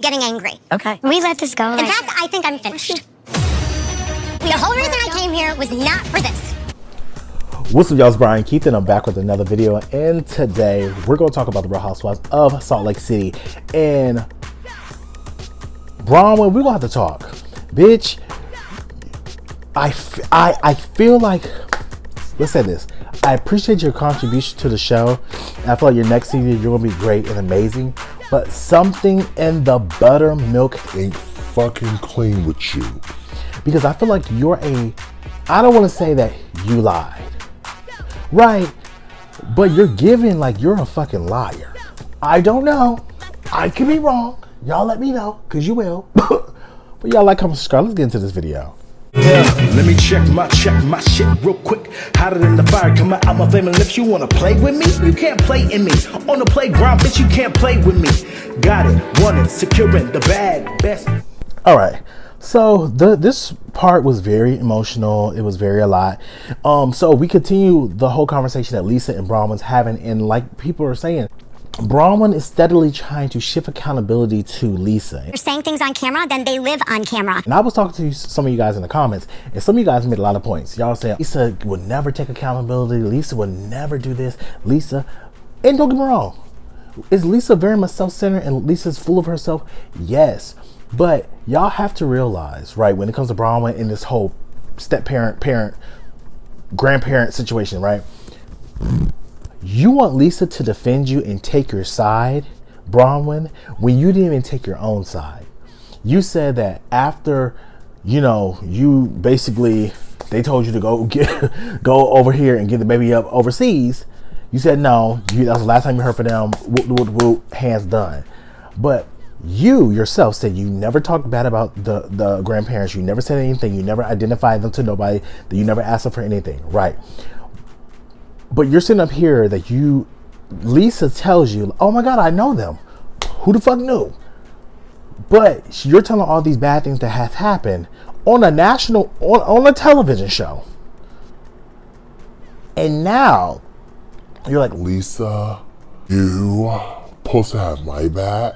getting angry. Okay. We let this go. In fact, I think I'm finished. The whole reason I came here was not for this. What's up, y'all? It's Brian Keith, and I'm back with another video. And today, we're going to talk about the Real Housewives of Salt Lake City. And Bronwyn, we're going to have to talk. Bitch, I feel like, let's say this. I appreciate your contribution to the show. I feel like your next season, you're going to be great and amazing. But something in the buttermilk ain't fucking clean with you. Because I feel like you're I don't want to say that you lied. Right? But you're giving like you're a fucking liar. I don't know. I could be wrong. Y'all let me know, because you will. But y'all like, comment, subscribe. Let's get into this video. Yeah, let me check my shit real quick. Hotter than the fire coming out my flaming lips. You wanna play with me? You can't play in me. On the playground, bitch, you can't play with me. Got it, want it, securing the bag, best. All right. So this part was very emotional. It was very a lot. So we continue the whole conversation that Lisa and Bronwyn's having, and like people are saying, Bronwyn is steadily trying to shift accountability to Lisa. You're saying things on camera, then they live on camera. And I was talking to some of you guys in the comments, and some of you guys made a lot of points. Y'all saying Lisa would never take accountability. Lisa would never do this. Lisa, and don't get me wrong, is Lisa very much self-centered and Lisa's full of herself? Yes. But y'all have to realize, right, when it comes to Bronwyn in this whole step-parent, grandparent situation, right? You want Lisa to defend you and take your side, Bronwyn, when you didn't even take your own side. You said that after, you know, you basically, they told you to go over here and get the baby up overseas. You said no. That was the last time you heard from them. Whoop, whoop, whoop, hands done. But you yourself said you never talked bad about the grandparents. You never said anything. You never identified them to nobody. That you never asked them for anything, right? But you're sitting up here that Lisa tells you, oh my God, I know them. Who the fuck knew? But you're telling all these bad things that have happened on a national, on a television show. And now you're like, Lisa, you supposed to have my back.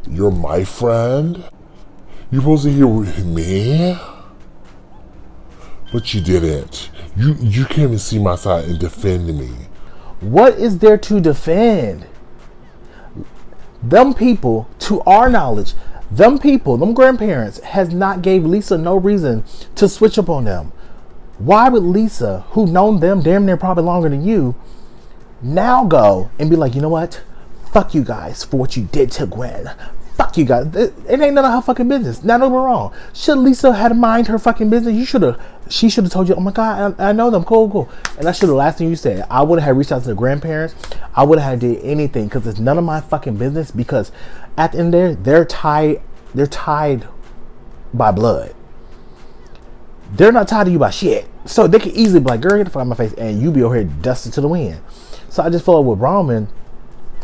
You're my friend. You're supposed to hear with me. But you didn't. You can't even see my side and defend me. What is there to defend? Them people, to our knowledge, them grandparents has not gave Lisa no reason to switch up on them. Why would Lisa, who known them damn near probably longer than you, now go and be like, you know what? Fuck you guys for what you did to Gwen. Fuck you guys. It ain't none of her fucking business. Now don't get me wrong. Should Lisa had mind her fucking business? She should have told you, oh my God, I know them. Cool. And that should have the last thing you said. I would have reached out to the grandparents. I would have did anything because it's none of my fucking business, because at the end there, they're tied by blood. They're not tied to you by shit. So they could easily be like, girl, get the fuck out of my face, and you be over here dusted to the wind. So I just feel like with Bronwyn,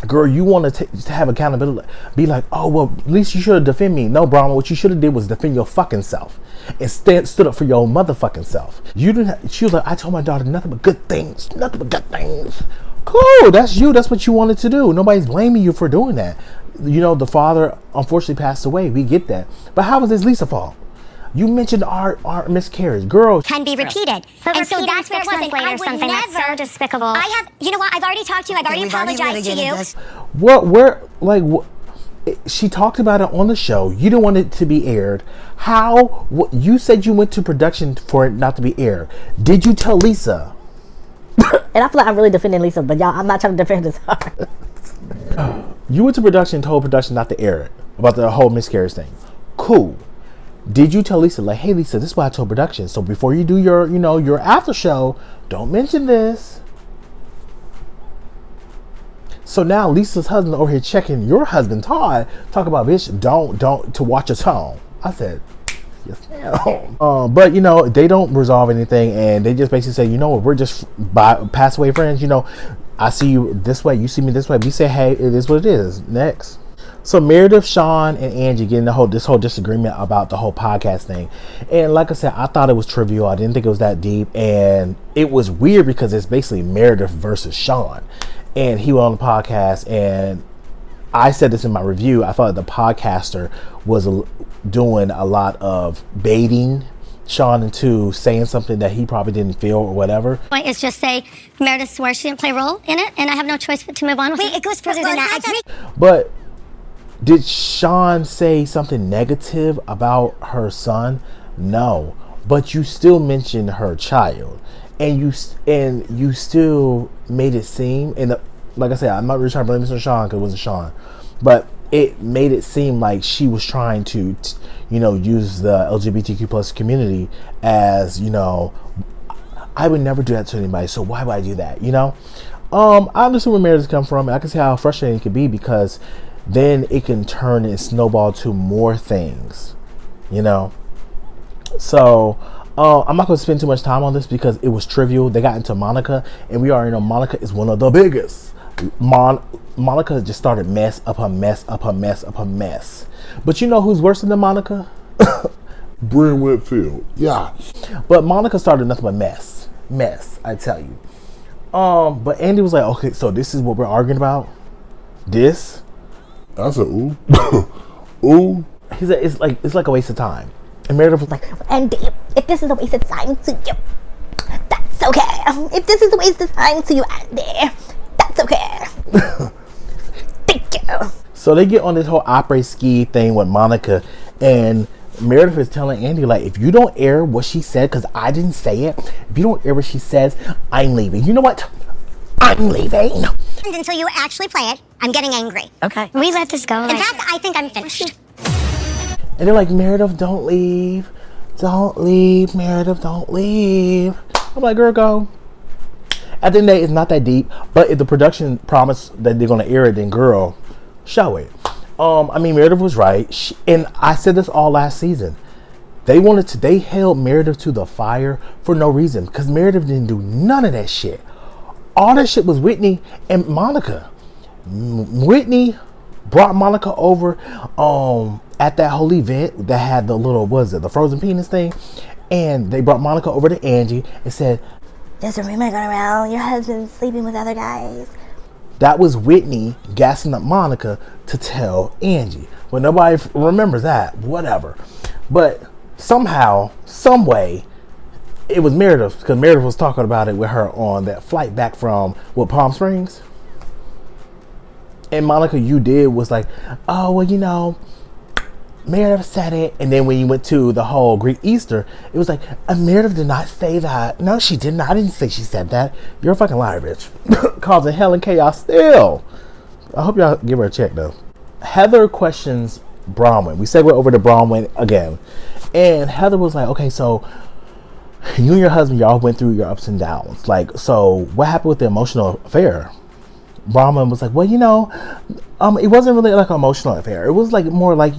girl, you want to have accountability. Be like, oh, well, at least you should have defended me. No, Bronwyn, what you should have did was defend your fucking self. And stood up for your own motherfucking self. You didn't. She was like, I told my daughter nothing but good things. Nothing but good things. Cool, that's you. That's what you wanted to do. Nobody's blaming you for doing that. You know, the father unfortunately passed away. We get that. But how was this Lisa's fault? You mentioned our miscarriage, girl. Can be repeated. And so that's where it was. And I would something never. that's so despicable. You know what? I've already talked to you. I've already apologized to you. She talked about it on the show. You didn't want it to be aired. How? You said you went to production for it not to be aired. Did you tell Lisa? And I feel like I'm really defending Lisa, but y'all, I'm not trying to defend this. You went to production, told production not to air it about the whole miscarriage thing. Cool. Did you tell Lisa, like, hey Lisa, this is what I told production. So before you do your after show, don't mention this. So now Lisa's husband over here checking your husband Todd, talk about, bitch, don't to watch your tone. I said, yes ma'am. But you know, they don't resolve anything, and they just basically say, you know what, we're just pass away friends. You know, I see you this way, you see me this way. We say, hey, it is what it is. Next. So Meredith, Sean, and Angie getting this whole disagreement about the whole podcast thing. And like I said, I thought it was trivial. I didn't think it was that deep. And it was weird because it's basically Meredith versus Sean. And he went on the podcast and I said this in my review. I thought the podcaster was doing a lot of baiting Sean into saying something that he probably didn't feel or whatever. Point is just say Meredith swore she didn't play a role in it, and I have no choice but to move on with it. It goes further than that. But did Sean say something negative about her son? No. But you still mentioned her child, and you still made it seem, and like I said, I'm not really trying to blame Mr. Sean because it wasn't Sean, but it made it seem like she was trying to, use the LGBTQ plus community as, I would never do that to anybody, so why would I do that, I understand where Meredith come from. I can see how frustrating it could be, because then it can turn and snowball to more things, So, I'm not going to spend too much time on this because it was trivial. They got into Monica, and we already know Monica is one of the biggest. Monica just started mess up her mess up her mess up her mess. But you know who's worse than Monica? Bryn Whitfield. Yeah. But Monica started nothing but mess. Mess, I tell you. But Andy was like, okay, so this is what we're arguing about? This? I said, ooh. Ooh. He said, it's like a waste of time. And Meredith was like, And if this is a waste of time to you, that's okay. If this is a waste of time to you, Andy, that's okay. Thank you. So they get on this whole après ski thing with Monica, and Meredith is telling Andy, like, if you don't air what she said, because I didn't say it, if you don't air what she says, I'm leaving. You know what? I'm leaving. Until you actually play it, I'm getting angry. Okay. We let this go. In fact, I think I'm finished. And they're like, Meredith, don't leave. Don't leave, Meredith, don't leave. I'm like, girl, go. At the end of the day, it's not that deep. But if the production promised that they're going to air it, then girl, show it. Meredith was right. And I said this all last season. They held Meredith to the fire for no reason. Because Meredith didn't do none of that shit. All that shit was Whitney and Monica. Whitney brought Monica over at that whole event that had the little, the frozen penis thing. And they brought Monica over to Angie and said, there's a rumor going around, your husband's sleeping with other guys. That was Whitney gassing up Monica to tell Angie. Well, nobody remembers that. Whatever. But somehow, some way, it was Meredith, because Meredith was talking about it with her on that flight back from Palm Springs. And Monica, was like, oh, well, Meredith said it. And then when you went to the whole Greek Easter, it was like, Meredith did not say that. No, she did not. I didn't say she said that. You're a fucking liar, bitch. Causing hell and chaos still. I hope y'all give her a check, though. Heather questions Bronwyn. We segue over to Bronwyn again. And Heather was like, okay, so you and your husband, y'all went through your ups and downs. Like, so what happened with the emotional affair? Bronwyn was like, well, it wasn't really like an emotional affair. It was like more like,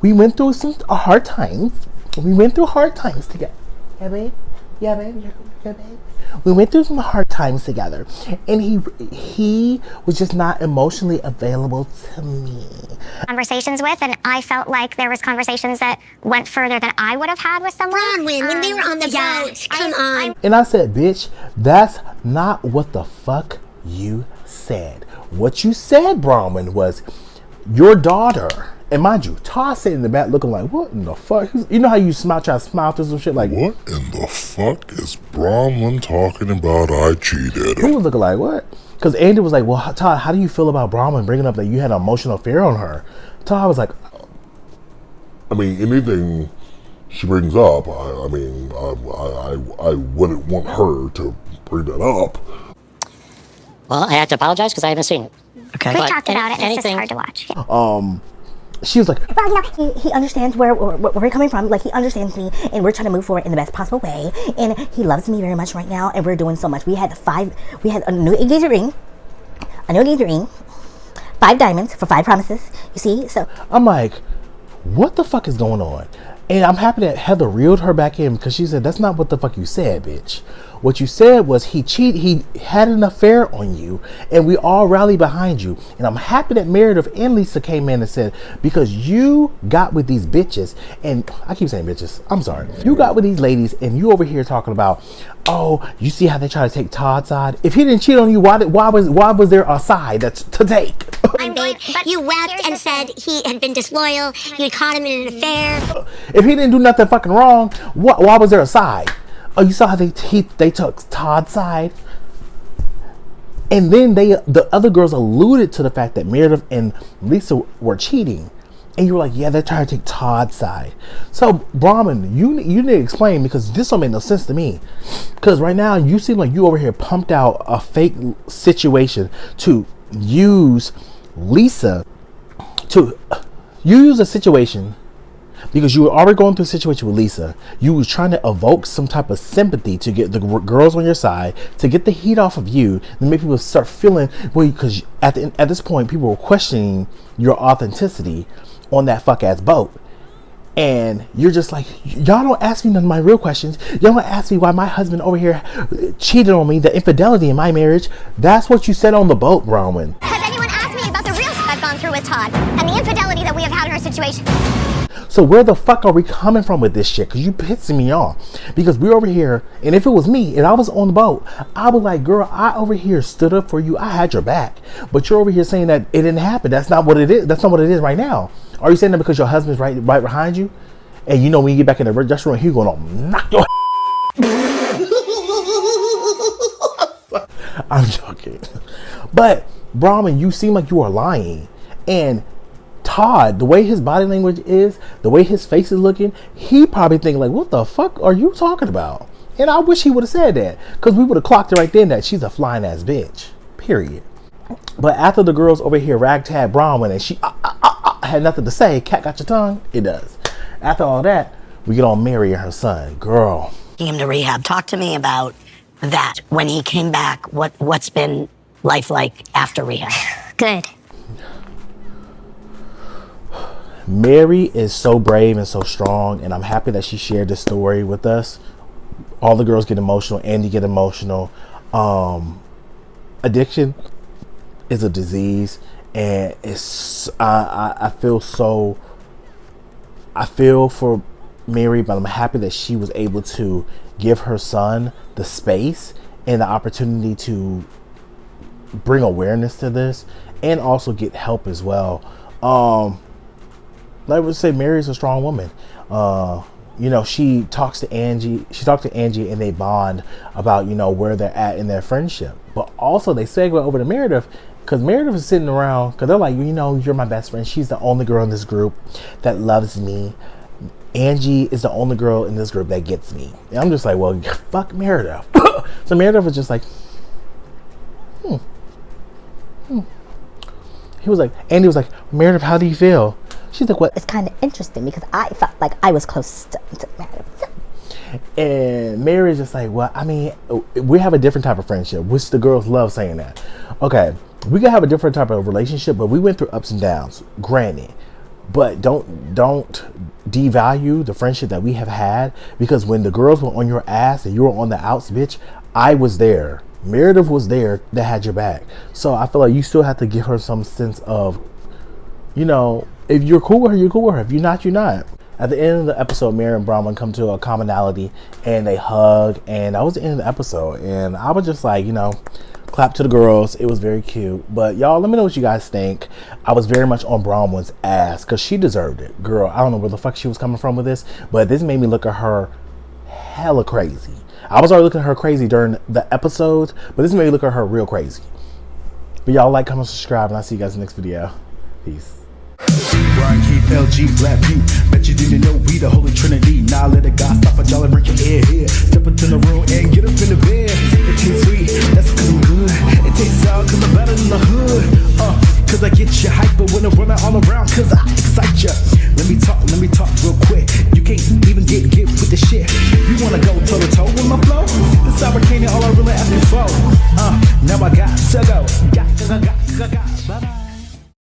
we went through some hard times. We went through hard times together. Yeah, babe. Yeah, babe. Yeah, babe. We went through some hard times together, and he was just not emotionally available to me. Conversations with, and I felt like there was conversations that went further than I would have had with someone. Bronwyn, when they were on the boat, come on. And I said, bitch, that's not what the fuck you said. What you said, Bronwyn, was your daughter. And mind you, Todd sitting in the back looking like, what in the fuck? You know how you try to smile through some shit like, what in the fuck is Bronwyn talking about? I cheated. He was looking like, what? Because Andy was like, well, Todd, how do you feel about Bronwyn bringing up that you had an emotional affair on her? Todd was like, anything she brings up, I wouldn't want her to bring that up. Well, I have to apologize because I haven't seen it. Okay. We talked about it, and it's just hard to watch. She was like, well, he understands where we're coming from. Like, he understands me, and we're trying to move forward in the best possible way. And he loves me very much right now, and we're doing so much. We had a new engagement ring, 5 diamonds for 5 promises. You see, so I'm like, what the fuck is going on? And I'm happy that Heather reeled her back in, because she said, that's not what the fuck you said, bitch. What you said was he had an affair on you, and we all rallied behind you. And I'm happy that Meredith and Lisa came in and said, because you got with these bitches, and I keep saying bitches, I'm sorry. You got with these ladies, and you over here talking about, oh, you see how they try to take Todd's side? If he didn't cheat on you, why was there a side that's to take? Babe, you wept and said he had been disloyal. You had caught him in an affair. If he didn't do nothing fucking wrong, why was there a side? Oh, you saw how they took Todd's side? And then the other girls alluded to the fact that Meredith and Lisa were cheating. And you were like, yeah, they're trying to take Todd's side. So, Brahman, you need to explain, because this don't make no sense to me. Because right now, you seem like you over here pumped out a fake situation to use Lisa to use a situation because you were already going through a situation with Lisa. You was trying to evoke some type of sympathy to get the girls on your side, to get the heat off of you, and make people start feeling, well, because at this point, people were questioning your authenticity on that fuck ass boat. And you're just like, y'all don't ask me none of my real questions. Y'all don't ask me why my husband over here cheated on me, the infidelity in my marriage. That's what you said on the boat, Bronwyn. Has anyone asked me about the real stuff I've gone through with Todd and the infidelity that we have had in our situation? So where the fuck are we coming from with this shit? Because you pissing me off. Because we're over here, and if it was me and I was on the boat, I was like, girl, I over here stood up for you. I had your back. But you're over here saying that it didn't happen. That's not what it is. That's not what it is right now. Are you saying that because your husband's right behind you? And you know when you get back in the restaurant, he's going to knock your I'm joking. But, Brahman, you seem like you are lying. And Todd, the way his body language is, the way his face is looking, he probably thinking like, what the fuck are you talking about? And I wish he would have said that, because we would have clocked it right then that she's a flying ass bitch. Period. But after the girls over here ragtag Bronwyn and she had nothing to say, cat got your tongue? It does. After all that, we get on Mary and her son. Girl. Came to rehab. Talk to me about that. When he came back, what's been life like after rehab? Good. Mary is so brave and so strong, and I'm happy that she shared this story with us. All the girls get emotional. Andy get emotional. Addiction is a disease, and it's I feel for Mary, but I'm happy that she was able to give her son the space and the opportunity to bring awareness to this, and also get help as well. I would say Mary's a strong woman. You know, she talks to Angie. She talked to Angie, and they bond about, you know, where they're at in their friendship. But also they segue over to Meredith, because Meredith is sitting around, because they're like, you know, you're my best friend. She's the only girl in this group that loves me. Angie is the only girl in this group that gets me. And I'm just like, well, fuck Meredith. So Meredith was just like, He was like, Andy was like, Meredith, how do you feel? She's like, what? It's kind of interesting because I felt like I was close to Meredith. And Mary's just like, well, I mean, we have a different type of friendship, which the girls love saying that. Okay, we can have a different type of relationship, but we went through ups and downs, granted. But don't devalue the friendship that we have had, because when the girls were on your ass and you were on the outs, bitch, I was there. Meredith was there that had your back. So I feel like you still have to give her some sense of, you know, if you're cool with her, you're cool with her. If you're not, you're not. At the end of the episode, Mary and Bronwyn come to a commonality and they hug, and that was the end of the episode. And I was just like, you know, clap to the girls. It was very cute. But y'all, let me know what you guys think. I was very much on Bronwyn's ass because she deserved it. Girl, I don't know where the fuck she was coming from with this, but this made me look at her hella crazy. I was already looking at her crazy during the episodes, but this made me look at her real crazy. But y'all like, comment, subscribe, and I'll see you guys in the next video. Peace. Brian Keith, LG, Black Butte. Bet you didn't know we the Holy Trinity. Now let it God stop a y'all and break your head here. Step into the room and get up in the bed. It tastes sweet, that's cause I'm good. It tastes sour cause I'm better than the hood. Cause I get you hyper when I'm running all around, cause I excite ya. Let me talk real quick. You can't even get with the shit. You wanna go toe to toe with my flow? This Sour Candy all I really asking for. Now I got to go. Got